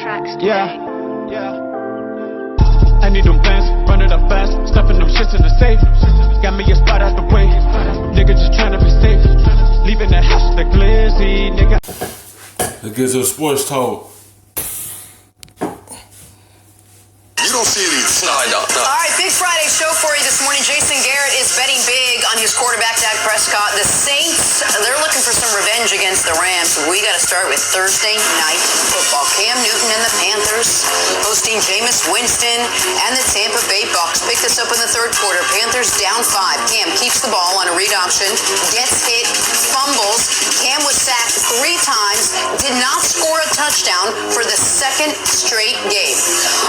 tracks today. Yeah. I need them bands, run it up fast, stuffing them shits in the safe. Got me a spot out the way, nigga just tryna be safe. Leaving the house with the glizzy, nigga. Let's get to the sports talk. You don't see any. No, I don't. No. All right, big Friday show for you this morning. Jason Garrett is betting big on his quarterback, Dak Prescott. The Saints, they're looking for some revenge against the Rams. We got to start with Thursday night football. Cam Newton and the Panthers hosting Jameis Winston and the Tampa Bay Bucs. Pick this up in the third quarter. Panthers down 5. Cam keeps the ball on a read option, gets hit, fumbles. Cam was sacked 3 times, did not score a touchdown for the second straight game.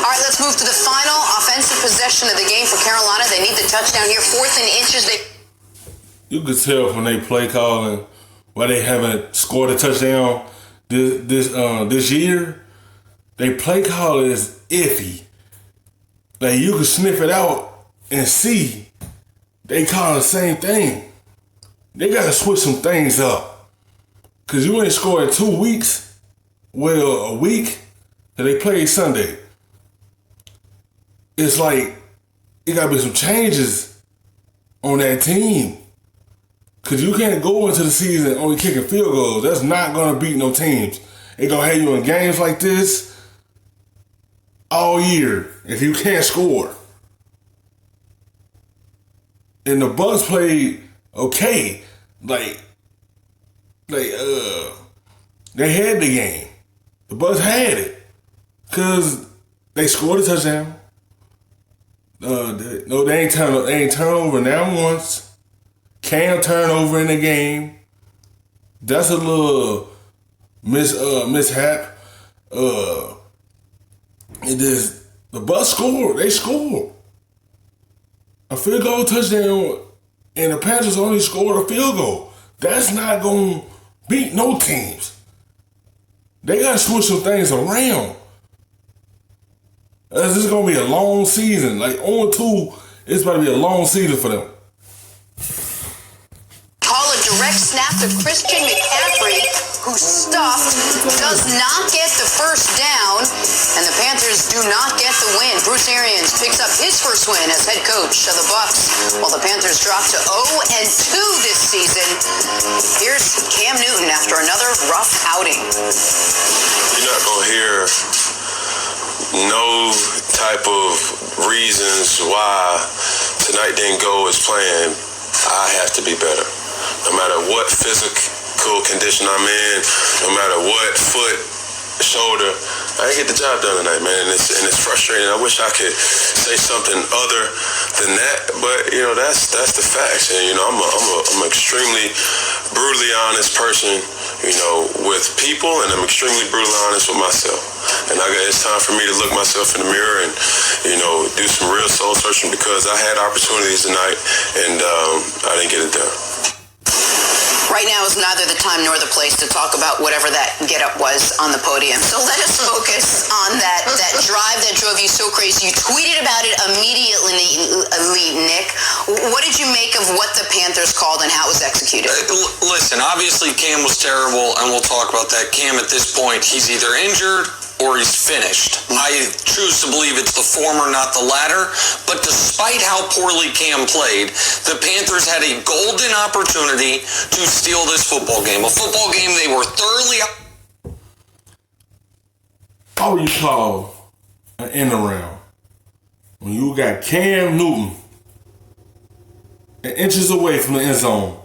All right, let's move to the final offensive possession of the game for Carolina. They need the touchdown here. 4th and inches. You could tell from they play calling why they haven't scored a touchdown this year. They play call is iffy. Like you can sniff it out and see they call the same thing. They gotta switch some things up. Cause you ain't scored 2 weeks. Well, a week that they played Sunday. It's like it gotta be some changes on that team. Cause you can't go into the season only kicking field goals. That's not gonna beat no teams. They gonna have you in games like this all year if you can't score. And the Bucs played okay. Like they had the game. The Bucs had it. Cause they scored a touchdown. They ain't turned over now once. Cam turnover in the game. That's a little mishap. It is the Bucs scored. They scored a field goal touchdown, and the Panthers only scored a field goal. That's not gonna beat no teams. They gotta switch some things around. This is gonna be a long season. Like 0-2, it's about to be a long season for them. Call a direct snap to Christian McCaffrey, who stuffed, does not get the first down, and the Panthers do not get the win. Bruce Arians picks up his first win as head coach of the Bucs, while the Panthers drop to 0-2 this season. Here's Cam Newton after another rough outing. You're not going to hear no type of reasons why tonight didn't go as planned. I have to be better. No matter what physical condition I'm in, no matter what foot, shoulder, I didn't get the job done tonight, man. And it's frustrating. I wish I could say something other than that, but you know that's the facts. And you know I'm an extremely brutally honest person, you know, with people, and I'm extremely brutally honest with myself. And it's time for me to look myself in the mirror and, you know, do some real soul searching, because I had opportunities tonight and I didn't get it done. Right now is neither the time nor the place to talk about whatever that get-up was on the podium. So let us focus on that drive that drove you so crazy. You tweeted about it immediately, Nick. What did you make of what the Panthers called and how it was executed? Listen, obviously Cam was terrible, and we'll talk about that. Cam, at this point, he's either injured or he's finished. I choose to believe it's the former, not the latter. But despite how poorly Cam played, the Panthers had a golden opportunity to steal this football game. A football game they were thoroughly... How you call an end around when you got Cam Newton inches away from the end zone?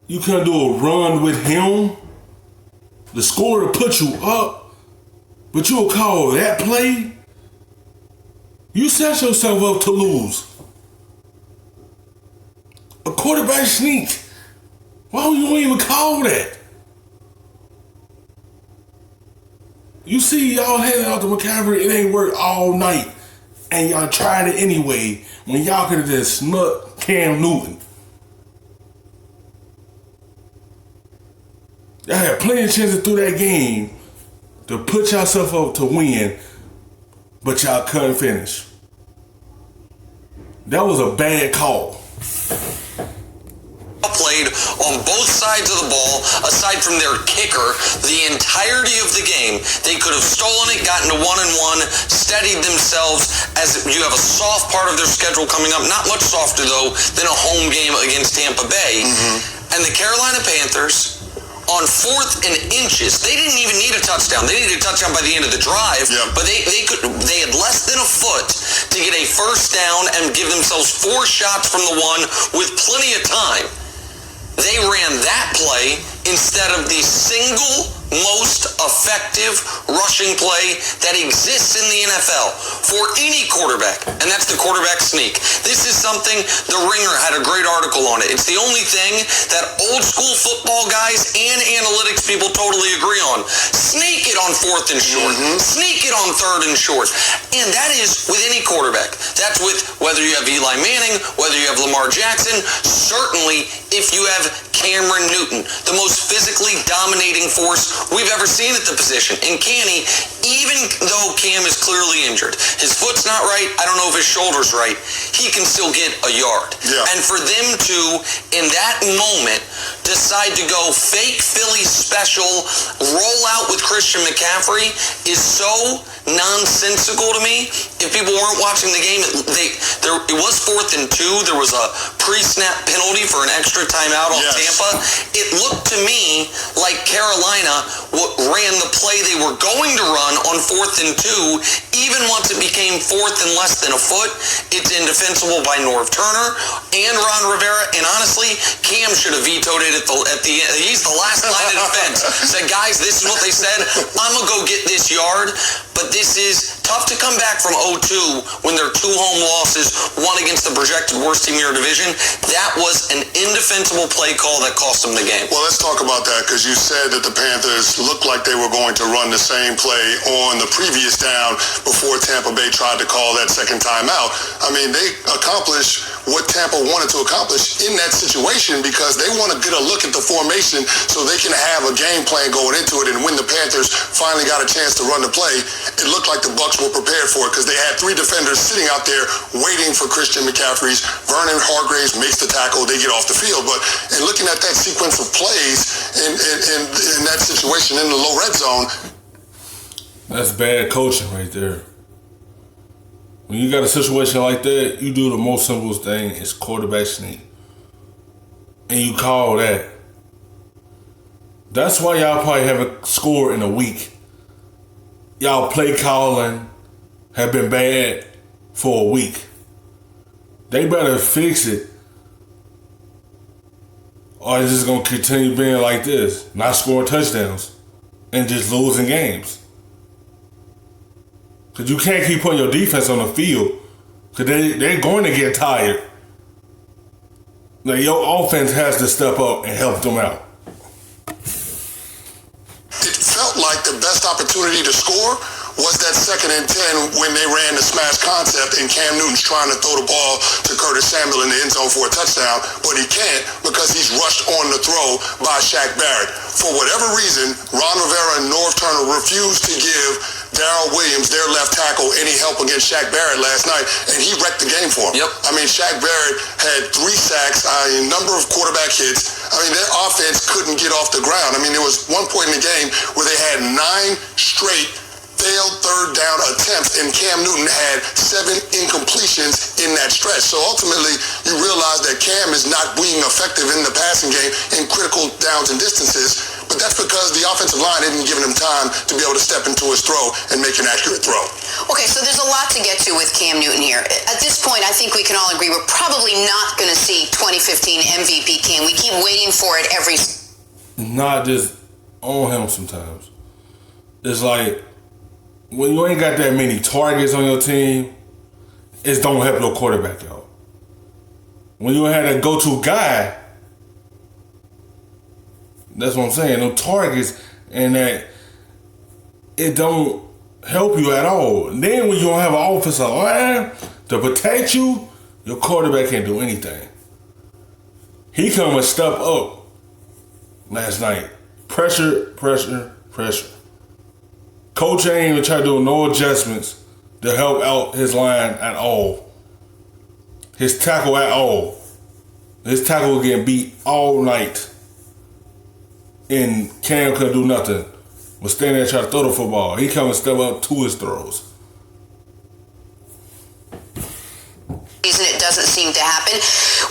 You couldn't do a run with him. The score to put you up. But you'll call that play? You set yourself up to lose. A quarterback sneak. Why don't you even call that? You see y'all handing out to McCaffrey, it ain't worked all night. And y'all tried it anyway when y'all could have just snuck Cam Newton. Y'all had plenty of chances through that game to put yourself up to win, but y'all couldn't finish. That was a bad call. Played on both sides of the ball, aside from their kicker, the entirety of the game. They could have stolen it, gotten to 1-1, steadied themselves as you have a soft part of their schedule coming up. Not much softer, though, than a home game against Tampa Bay. And the Carolina Panthers, on 4th and inches, they didn't even need a touchdown. They needed a touchdown by the end of the drive, but they had less than a foot to get a first down and give themselves 4 shots from the one with plenty of time. They ran that play instead of the single most effective rushing play that exists in the NFL for any quarterback, and that's the quarterback sneak. This is something The Ringer had a great article on it. It's the only thing that old school football guys and analytics people totally agree on. Sneak it on 4th and short. Sneak it on 3rd and short. And that is with any quarterback. That's with whether you have Eli Manning, whether you have Lamar Jackson, certainly if you have Cameron Newton, the most physically dominating force we've ever seen at the position. And Canny, even though Cam is clearly injured, his foot's not right, I don't know if his shoulder's right, he can still get a yard. And for them to, in that moment, decide to go fake Philly special, roll out with Christian McCaffrey is so nonsensical to me. If people weren't watching the game, it was 4th and 2. There was a pre-snap penalty for an extra timeout on Tampa. It looked to me like Carolina ran the play they were going to run on 4th and 2. Even once it became 4th and less than a foot, it's indefensible by Norv Turner and Ron Rivera. And honestly, Cam should have vetoed it at the end. He's the last line of defense. Said, guys, this is what they said. I'm going to go get this yard. But this is tough to come back from 0-2 when there are 2 home losses, one against the projected worst team in your division. That was an indefensible play call that cost them the game. Well, let's talk about that, because you said that the Panthers looked like they were going to run the same play on the previous down before Tampa Bay tried to call that second timeout. I mean, they accomplished what Tampa wanted to accomplish in that situation, because they want to get a look at the formation so they can have a game plan going into it. And when the Panthers finally got a chance to run the play, it looked like the Bucs were prepared for it, because they had 3 defenders sitting out there waiting for Christian McCaffrey's. Vernon Hargreaves makes the tackle, they get off the field. But in looking at that sequence of plays in that situation in the low red zone, that's bad coaching right there. When you got a situation like that, you do the most simplest thing, is quarterback sneak. And you call that. That's why y'all probably haven't scored in a week. Y'all play calling have been bad for a week. They better fix it, or it's just going to continue being like this. Not scoring touchdowns and just losing games. Because you can't keep putting your defense on the field, because they're going to get tired. Now, your offense has to step up and help them out. It felt like the best opportunity to score was that 2nd and 10 when they ran the smash concept and Cam Newton's trying to throw the ball to Curtis Samuel in the end zone for a touchdown, but he can't because he's rushed on the throw by Shaq Barrett. For whatever reason, Ron Rivera and Norv Turner refused to give Darrell Williams, their left tackle, any help against Shaq Barrett last night, and he wrecked the game for him. I mean, Shaq Barrett had 3 sacks, a number of quarterback hits. I mean, their offense couldn't get off the ground. I mean, there was one point in the game where they had 9 straight failed 3rd down attempts, and Cam Newton had 7 incompletions in that stretch. So ultimately, you realize that Cam is not being effective in the passing game in critical downs and distances, but that's because the offensive line isn't giving him time to be able to step into his throw and make an accurate throw. Okay, so there's a lot to get to with Cam Newton here. At this point, I think we can all agree we're probably not going to see 2015 MVP Cam. We keep waiting for it every... Not just on him sometimes. It's like, when you ain't got that many targets on your team, it don't help your quarterback out. When you had a go-to guy, that's what I'm saying, no targets, and that it don't help you at all. And then when you don't have an offensive line to protect you, your quarterback can't do anything. He come a step up last night. Pressure. Coach ain't even try to do no adjustments to help out his line at all. His tackle at all. His tackle was getting beat all night. And Cam couldn't do nothing. Was standing there trying to throw the football. He come and step up to his throws. It doesn't seem to happen.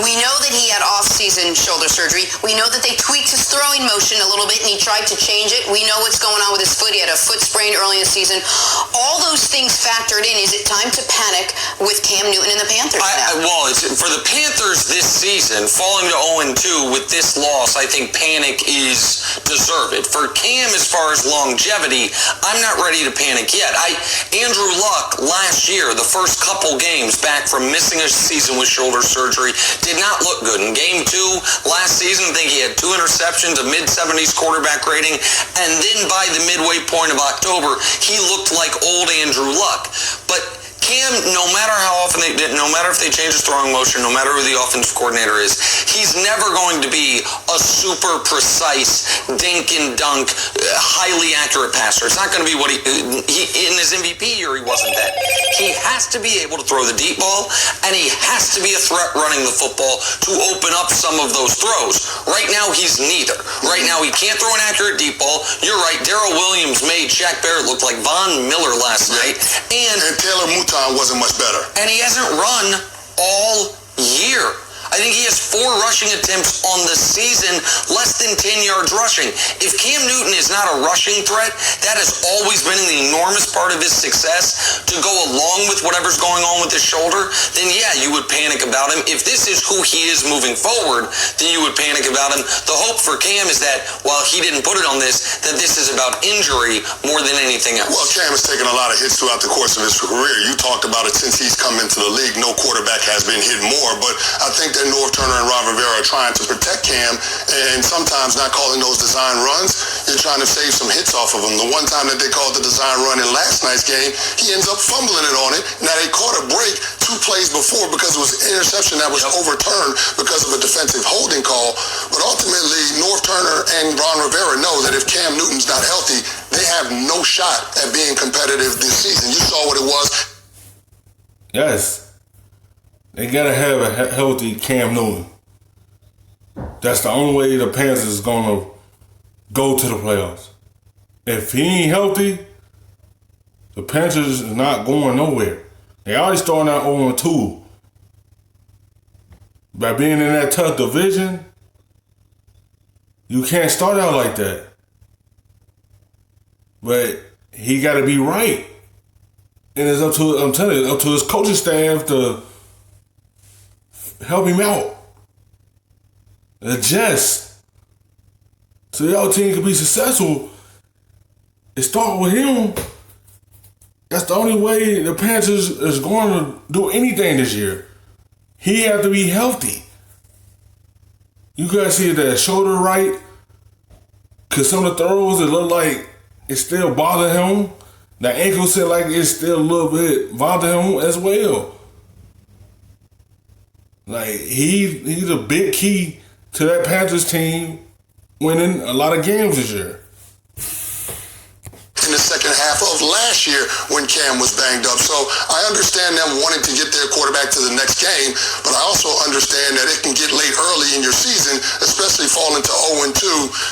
We know that he had off-season shoulder surgery. We know that they tweaked his throwing motion a little bit and he tried to change it. We know what's going on with his foot. He had a foot sprain early in the season. All those things factored in. Is it time to panic with Cam Newton and the Panthers now? For the Panthers this season, falling to 0-2 with this loss, I think panic is deserved. For Cam, as far as longevity, I'm not ready to panic yet. Andrew Luck last year, the first couple games back from missing a season with shoulder surgery, did not look good. In game 2 last season, I think he had 2 interceptions, a mid-70s quarterback rating, and then by the midway point of October, he looked like old Andrew Luck. But Cam, no matter how often no matter if they change his throwing motion, no matter who the offensive coordinator is, he's never going to be a super precise, dink and dunk, highly accurate passer. It's not going to be what he in his MVP year, he wasn't that. He has to be able to throw the deep ball, and he has to be a threat running the football to open up some of those throws. Right now, he's neither. Right now, he can't throw an accurate deep ball. You're right. Darrell Williams made Shaq Barrett look like Von Miller last night, and Taylor Mouton wasn't much better. And he hasn't run all year. I think he has 4 rushing attempts on the season, less than 10 yards rushing. If Cam Newton is not a rushing threat, that has always been an enormous part of his success to go along with whatever's going on with his shoulder, then yeah, you would panic about him. If this is who he is moving forward, then you would panic about him. The hope for Cam is that while he didn't put it on this, that this is about injury more than anything else. Well, Cam has taken a lot of hits throughout the course of his career. You talked about it since he's come into the league. No quarterback has been hit more, but I think that Norv Turner and Ron Rivera are trying to protect Cam, and sometimes not calling those design runs. You're trying to save some hits off of him. The one time that they called the design run in last night's game, he ends up fumbling it on it. Now, they caught a break 2 plays before because it was an interception that was overturned because of a defensive holding call. But ultimately, Norv Turner and Ron Rivera know that if Cam Newton's not healthy, they have no shot at being competitive this season. You saw what it was. Yes. They gotta have a healthy Cam Newton. That's the only way the Panthers is gonna go to the playoffs. If he ain't healthy, the Panthers is not going nowhere. They already starting out 0-2. By being in that tough division, you can't start out like that. But he gotta be right. And it's up to, I'm telling you, up to his coaching staff to help him out. Adjust. So the other team can be successful. It starts with him. That's the only way the Panthers is going to do anything this year. He have to be healthy. You guys see that shoulder right? Because some of the throws, it look like it still bother him. The ankle said like it's still a little bit bother him as well. Like he's a big key to that Panthers team winning a lot of games this year. In the second half of last year when Cam was banged up. So I understand them wanting to get their quarterback to the next game, but I also understand that it can get late early in your season, especially falling to 0-2.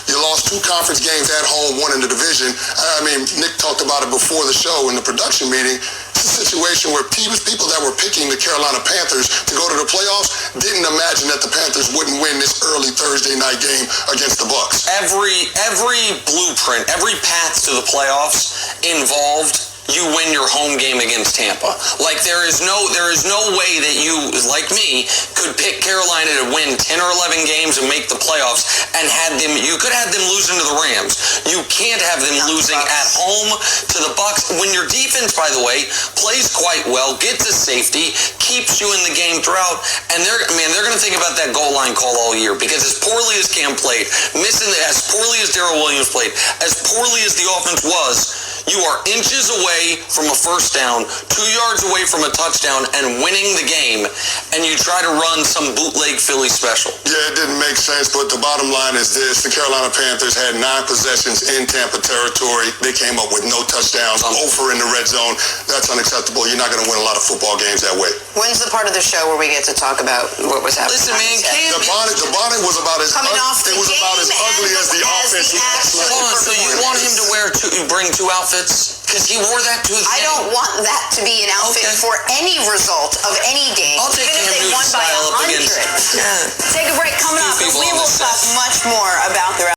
You lost 2 conference games at home, 1 in the division. I mean, Nick talked about it before the show in the production meeting. It's a situation where people that were picking the Carolina Panthers to go to the playoffs didn't imagine that the Panthers wouldn't win this early Thursday night game against the Bucs. Every blueprint, every path to the playoffs involved you win your home game against Tampa. Like there is no way that you, like me, could pick Carolina to win 10 or 11 games and make the playoffs and you could have them losing to the Rams. You can't have them losing at home to the Bucs. When your defense, by the way, plays quite well, gets to safety, keeps you in the game throughout, and they're going to think about that goal line call all year because as poorly as Cam played, as poorly as Darrell Williams played, as poorly as the offense was, You are inches away from a first down, 2 yards away from a touchdown, and winning the game, and you try to run some bootleg Philly special. Yeah, it didn't make sense, but the bottom line is this. The Carolina Panthers had 9 possessions in Tampa territory. They came up with no touchdowns, over in the red zone. That's unacceptable. You're not going to win a lot of football games that way. When's the part of the show where we get to talk about what was happening? Listen, man, Cam... The bonnet was about as Coming off the it was about as ugly as the offense. Hold on, so you want him to bring 2 outfits? Because he wore that to the I game. don't want that to be an outfit for any result of any game. I'll take even if Cam they won Newton's by style up 100. against... Take a break. Coming up, people we on will this talk set. much more about their